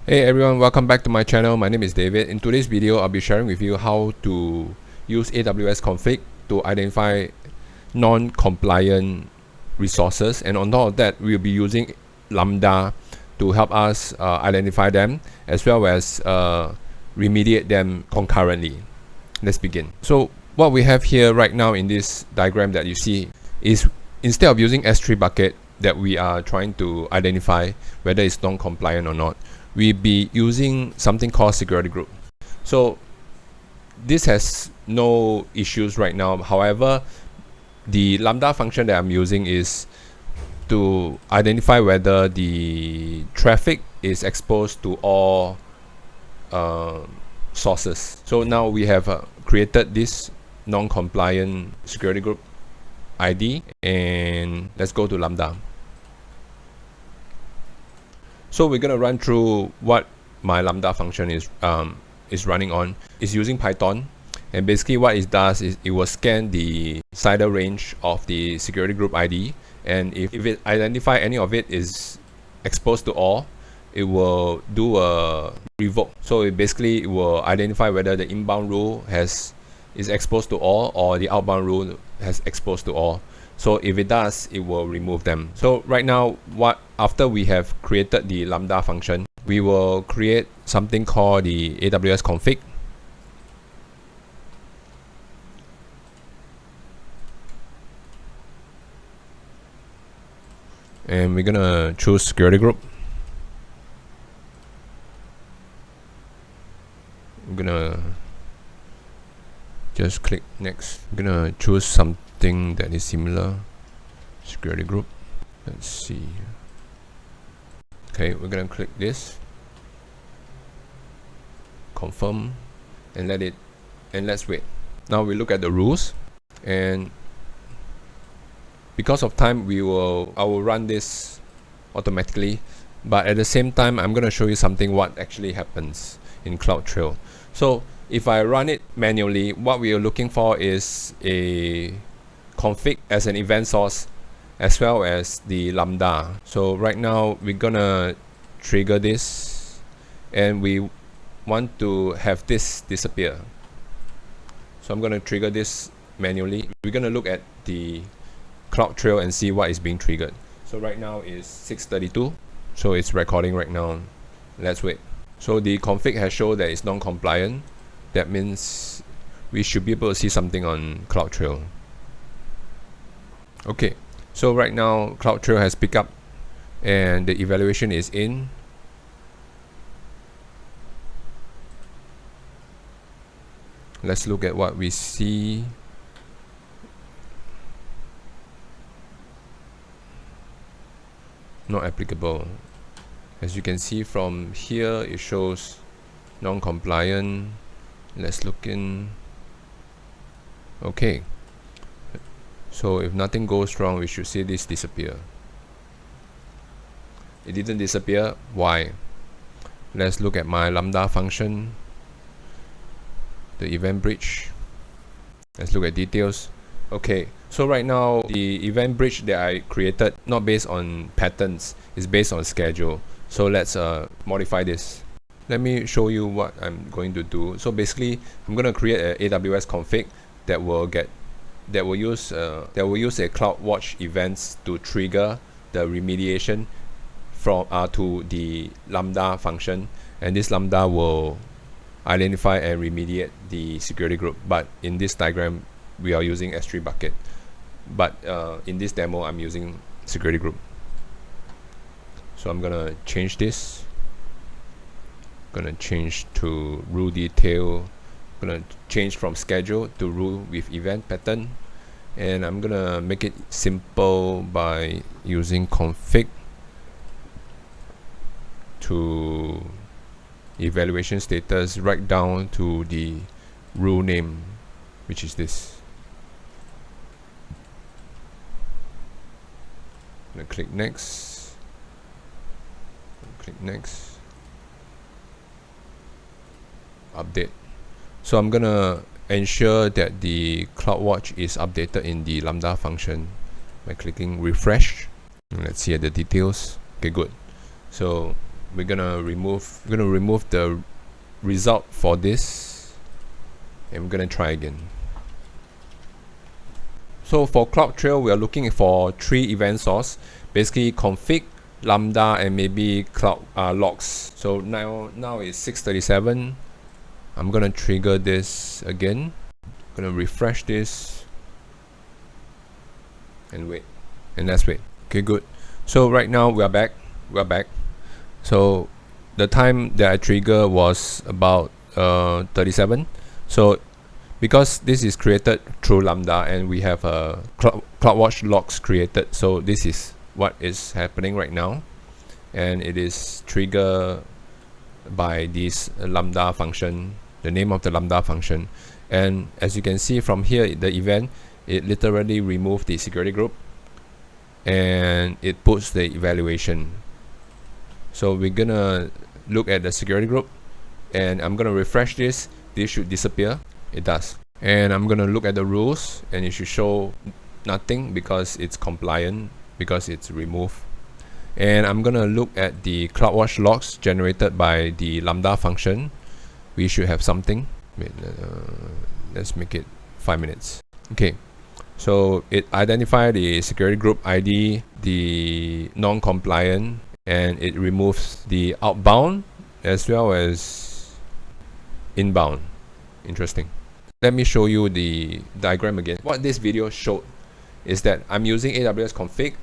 Hey everyone, welcome back to my channel. My name is David. In today's video, I'll be sharing with you how to use AWS Config to identify non-compliant resources, and on top of that, we'll be using Lambda to help us identify them as well as remediate them concurrently. Let's begin. So what we have here right now in this diagram that you see is, instead of using S3 bucket that we are trying to identify whether it's non-compliant or not, we'll be using something called security group. So this has no issues right now. However, the Lambda function that I'm using is to identify whether the traffic is exposed to all sources. So now we have created this non-compliant security group ID, and let's go to Lambda. So we're gonna run through what my Lambda function is running on. It's using Python, and basically what it does is it will scan the CIDR range of the security group ID, and if it identify any of it is exposed to all, it will do a revoke. So it basically will identify whether the inbound rule is exposed to all or the outbound rule has exposed to all. So if it does, it will remove them. So right now, after we have created the Lambda function, we will create something called the AWS Config. And we're gonna choose security group. I'm gonna just click next. I'm gonna choose something that is similar. Security group. Let's see. Okay, we're gonna click this. Confirm, and let's wait. Now we look at the rules, and because of time, I will run this automatically. But at the same time, I'm gonna show you something what actually happens in CloudTrail. So if I run it manually, what we are looking for is a config as an event source as well as the Lambda. So right now we're gonna trigger this, and we want to have this disappear. So I'm gonna trigger this manually. We're gonna look at the CloudTrail and see what is being triggered. So right now is 6:32, so it's recording right now. Let's wait. So the config has shown that it's non-compliant. That means we should be able to see something on CloudTrail. Okay, so right now CloudTrail has picked up and the evaluation is in. Let's look at what we see. Not applicable. As you can see from here, it shows non-compliant. Let's look in. Okay, so if nothing goes wrong, we should see this disappear. It didn't disappear. Why? Let's look at my Lambda function, the event bridge. Let's look at details. Okay, so right now the event bridge that I created, not based on patterns, is based on schedule. So let's modify this. Let me show you what I'm going to do. So basically, I'm going to create an AWS config that will use a CloudWatch events to trigger the remediation from to the Lambda function, and this Lambda will identify and remediate the security group. But in this diagram, we are using S3 bucket. But in this demo, I'm using security group. So I'm gonna change this. Gonna change to rule detail. Gonna change from schedule to rule with event pattern, and I'm gonna make it simple by using config to evaluation status right down to the rule name, which is this. I'm gonna click next. Click next. Update. So I'm gonna ensure that the CloudWatch is updated in the Lambda function by clicking refresh. And let's see at the details. Okay, good. So we're gonna remove the result for this, and we're gonna try again. So for CloudTrail, we are looking for 3 event source, basically config, Lambda, and maybe cloud logs. So now it's 6:37. I'm gonna trigger this again. Gonna refresh this and wait, and let's wait. Okay, good. So right now we are back. So the time that I trigger was about 37. So because this is created through Lambda and we have a CloudWatch logs created, so this is what is happening right now, and it is triggered by this Lambda function, the name of the Lambda function. And as you can see from here, the event, it literally removed the security group and it puts the evaluation. So we're gonna look at the security group, and I'm gonna refresh this. This should disappear. It does. And I'm gonna look at the rules, and it should show nothing because it's compliant, because it's removed. And I'm gonna look at the CloudWatch logs generated by the Lambda function. We should have something. Wait, let's make it 5 minutes. Okay, so it identified the security group ID, the non-compliant, and it removes the outbound as well as inbound. Interesting. Let me show you the diagram again. What this video showed is that I'm using AWS Config,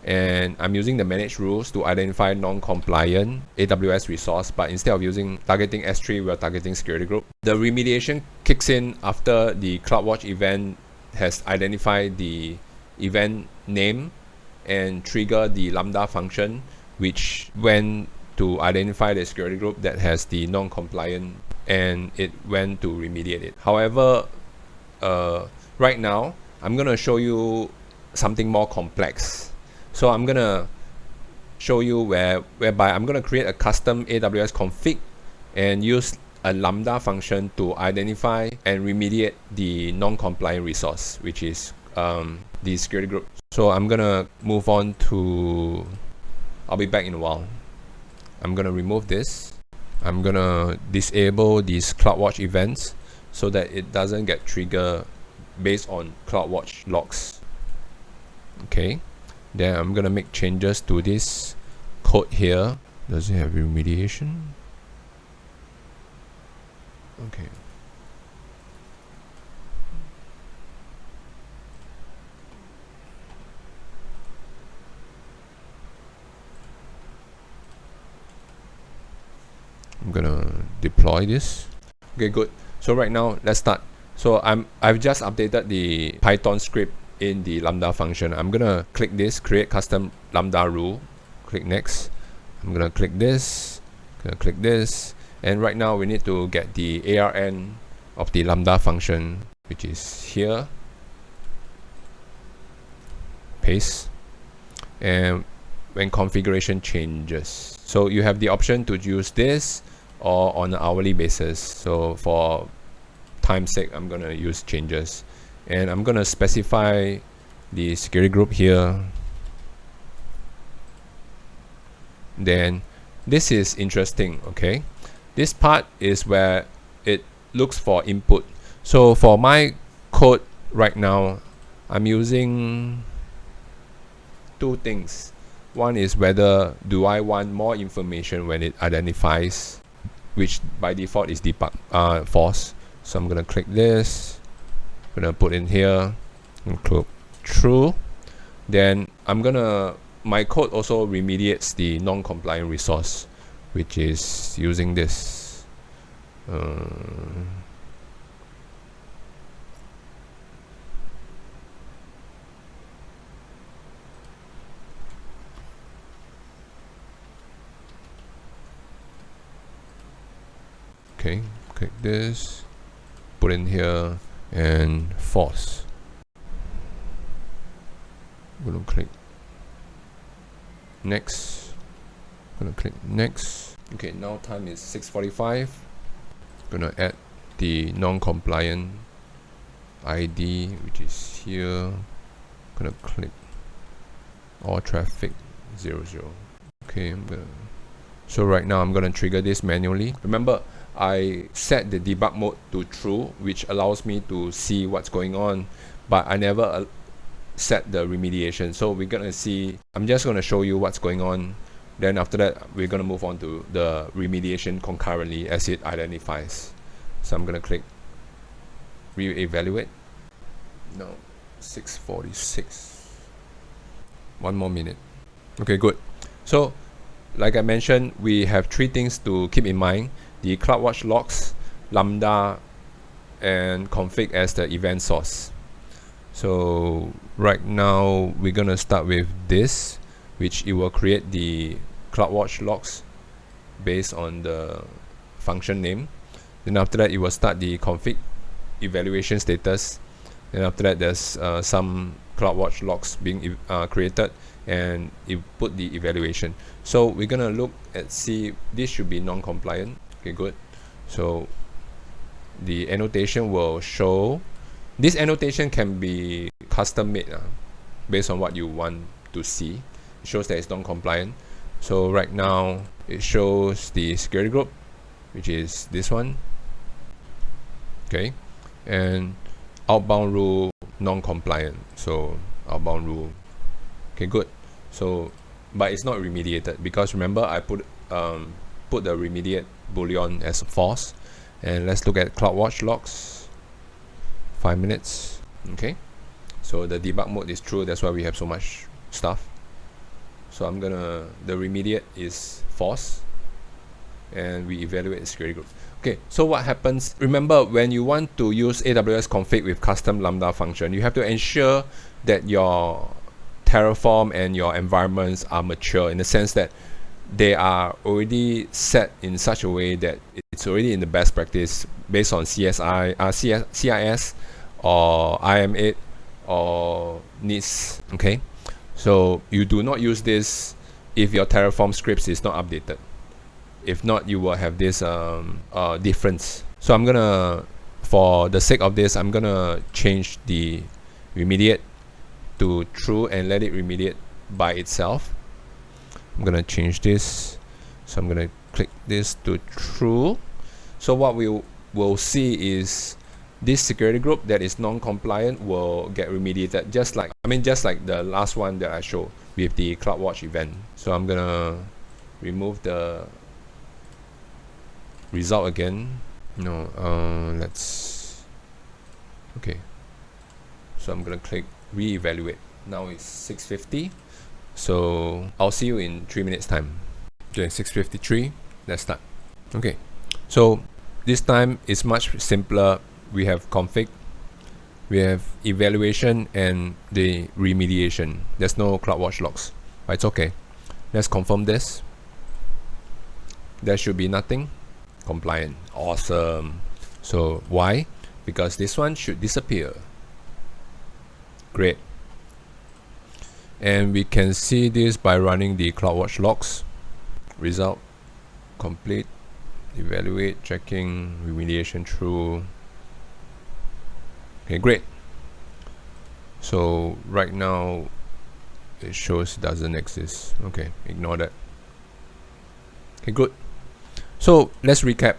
and I'm using the manage rules to identify non-compliant AWS resource, but instead of using targeting S3, we're targeting security group. The remediation kicks in after the CloudWatch event has identified the event name and trigger the Lambda function, which went to identify the security group that has the non-compliant, and it went to remediate it. However, right now I'm gonna show you something more complex. So I'm gonna show you whereby I'm gonna create a custom AWS config and use a Lambda function to identify and remediate the non-compliant resource, which is the security group. So I'm gonna move on to, I'll be back in a while. I'm gonna remove this. I'm gonna disable these CloudWatch events so that it doesn't get triggered based on CloudWatch logs. Okay, then I'm gonna make changes to this code here. Does it have remediation? Okay. I'm gonna deploy this. Okay, good. So right now, let's start. So I've just updated the Python script in the Lambda function. I'm gonna click this, create custom Lambda rule. Click next. I'm gonna click this, and right now we need to get the ARN of the Lambda function, which is here. Paste. And when configuration changes, so you have the option to use this or on an hourly basis. So for time's sake, I'm gonna use changes, and I'm gonna specify the security group here. Then this is interesting. Okay, this part is where it looks for input. So for my code right now, I'm using two things. One is whether do I want more information when it identifies, which by default is debug false. So I'm gonna click this, gonna put in here and click true. Then my code also remediates the non-compliant resource, which is using this. Okay, click this, put in here, and false. I'm gonna click next. Gonna click next. Okay, now time is 6:45. Gonna add the non-compliant ID, which is here. Gonna click all traffic 00. Okay, I'm gonna So right now I'm going to trigger this manually. Remember, I set the debug mode to true, which allows me to see what's going on, but I never set the remediation. So we're going to see, I'm just going to show you what's going on. Then after that, we're going to move on to the remediation concurrently as it identifies. So I'm going to click re-evaluate. No, 6:46. 1 more minute. Okay, good. So like I mentioned, we have 3 things to keep in mind: the CloudWatch logs, Lambda, and config as the event source. So right now we're gonna start with this, which it will create the CloudWatch logs based on the function name. Then after that, it will start the config evaluation status. Then after that, there's some CloudWatch logs being created, and it put the evaluation. So we're gonna look at see this should be non-compliant. Okay, good. So the annotation will show. This annotation can be custom made based on what you want to see. It shows that it's non-compliant. So right now it shows the security group, which is this one. Okay, and outbound rule non-compliant. So outbound rule. Okay, good. So, but it's not remediated because remember I put the remediate boolean as false. And let's look at CloudWatch logs. 5 minutes. Okay. So the debug mode is true. That's why we have so much stuff. So the remediate is false, and we evaluate the security group. Okay, so what happens? Remember, when you want to use AWS Config with custom Lambda function, you have to ensure that your Terraform and your environments are mature in the sense that they are already set in such a way that it's already in the best practice based on CIS or IM8 or NIST. Okay, so you do not use this if your Terraform scripts is not updated. If not, you will have this difference. So I'm gonna, for the sake of this, I'm gonna change the remediate to true and let it remediate by itself. I'm gonna change this. So I'm gonna click this to true. So what we will see is this security group that is non-compliant will get remediated, just like the last one that I showed with the CloudWatch event. So I'm gonna remove the result again. No, let's. Okay. So I'm gonna click re-evaluate. Now it's 6:50. So I'll see you in 3 minutes time. Okay, 6:53. Let's start. Okay. So this time is much simpler. We have config, we have evaluation, and the remediation. There's no CloudWatch logs, but it's okay. Let's confirm this. There should be nothing. Compliant. Awesome. So why? Because this one should disappear. Great. And we can see this by running the CloudWatch logs. Result complete. Evaluate, checking, remediation true. Okay, great. So right now it shows it doesn't exist. Okay, ignore that. Okay, good. So let's recap.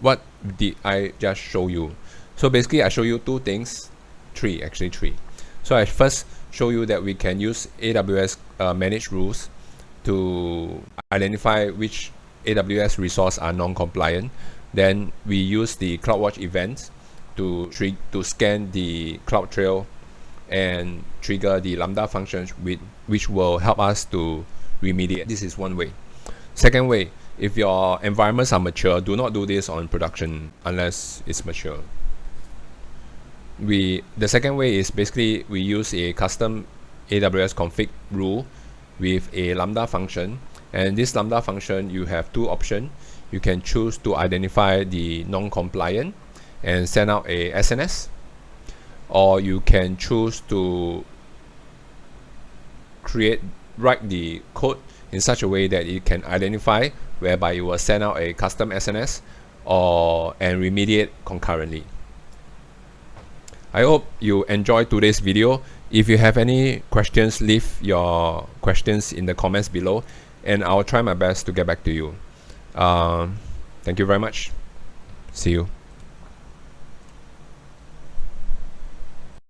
What did I just show you? So basically I show you 2 things, 3 actually 3. So I first show you that we can use AWS managed rules to identify which AWS resource are non-compliant. Then we use the CloudWatch events to scan the CloudTrail and trigger the Lambda functions which will help us to remediate. This is one way. Second way, if your environments are mature, do not do this on production unless it's mature. The second way is basically we use a custom AWS config rule with a Lambda function, and this Lambda function you have 2 options. You can choose to identify the non-compliant and send out a SNS, or you can choose to write the code in such a way that it can identify, whereby you will send out a custom SNS and remediate concurrently. I hope you enjoyed today's video. If you have any questions, leave your questions in the comments below, and I'll try my best to get back to you. Thank you very much. See you.